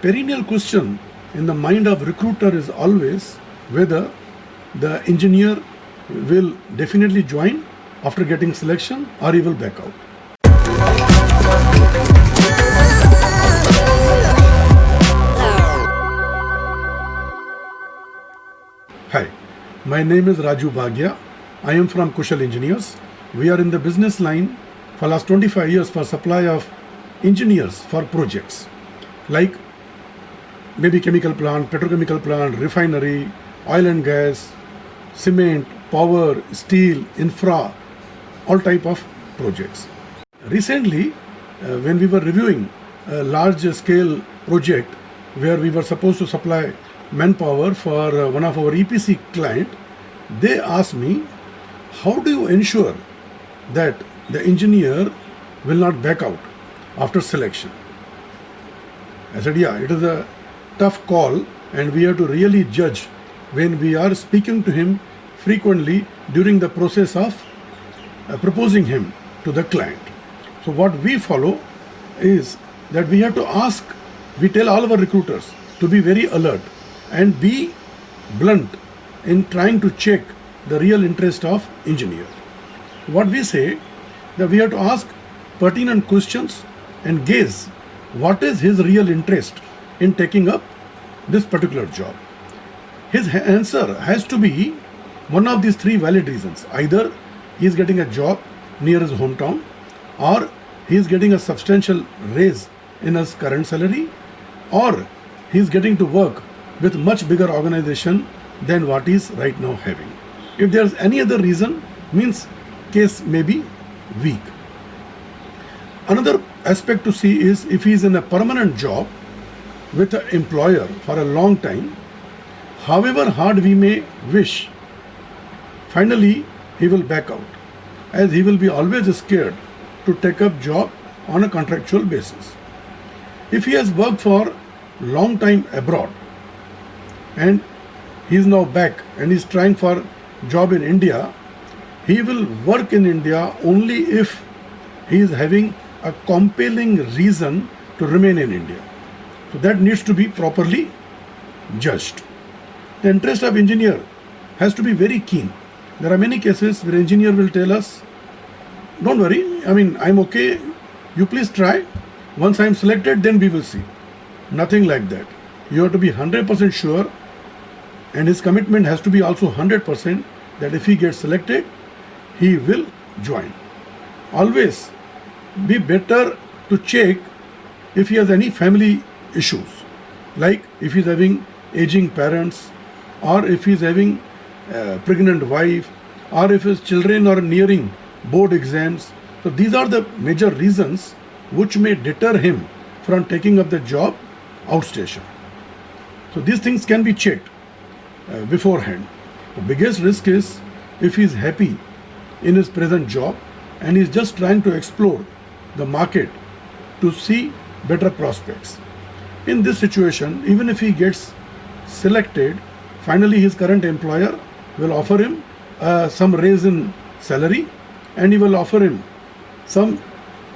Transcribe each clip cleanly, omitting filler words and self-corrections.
perennial question in the mind of recruiter is always whether the engineer will definitely join after getting selection or he will back out. Hi, my name is Raju Bhagia. I am from Kushal Engineers. We are in the business line for last 25 years for supply of engineers for projects like maybe chemical plant, petrochemical plant, refinery, oil and gas, cement, power, steel, infra, all type of projects. Recently, when we were reviewing a large scale project where we were supposed to supply manpower for one of our EPC client, they asked me, how do you ensure that the engineer will not back out after selection? I said, yeah, it is a tough call and we have to really judge when we are speaking to him frequently during the process of proposing him to the client. So what we follow is that we have to ask, we tell all our recruiters to be very alert and be blunt in trying to check the real interest of engineer. What we say that we have to ask pertinent questions and gauge what is his real interest in taking up this particular job. His answer has to be one of these three valid reasons. Either he is getting a job near his hometown, or he is getting a substantial raise in his current salary, or he is getting to work with much bigger organization than what he is right now having. If there is any other reason, means case may be weak. Another aspect to see is if he is in a permanent job with an employer for a long time, however hard we may wish, finally he will back out, as he will be always scared to take up job on a contractual basis. If he has worked for long time abroad and he is now back and is trying for job in India, he will work in India only if he is having a compelling reason to remain in India. So that needs to be properly judged. The interest of engineer has to be very keen. There are many cases where engineer will tell us, don't worry, I'm okay, you please try. Once I'm selected, then we will see. Nothing like that. You have to be 100% sure, and his commitment has to be also 100% that if he gets selected, he will join. Always be better to check if he has any family issues, like if he's having aging parents, or if he's having a pregnant wife, or if his children are nearing board exams. So these are the major reasons which may deter him from taking up the job outstation. So these things can be checked beforehand. The biggest risk is if he is happy in his present job and he is just trying to explore the market to see better prospects. In this situation, even if he gets selected, finally his current employer will offer him some raise in salary, and he will offer him some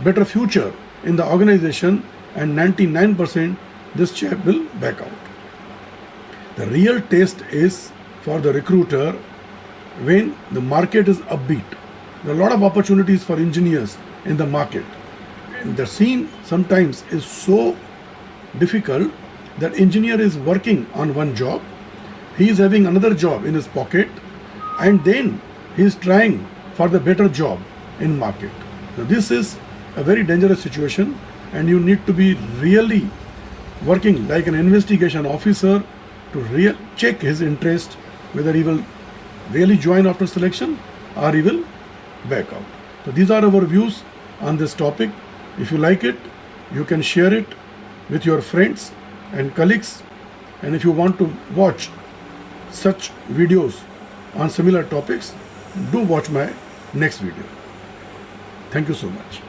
better future in the organization, and 99% this chap will back out. The real test is for the recruiter when the market is upbeat. There are a lot of opportunities for engineers in the market. The scene sometimes is so difficult that engineer is working on one job, he is having another job in his pocket, and then he is trying for the better job in market. Now this is a very dangerous situation, and you need to be really working like an investigation officer to check his interest, whether he will really join after selection or he will back out. So these are our views on this topic. If you like it, you can share it with your friends and colleagues, and if you want to watch such videos on similar topics, do watch my next video. Thank you so much.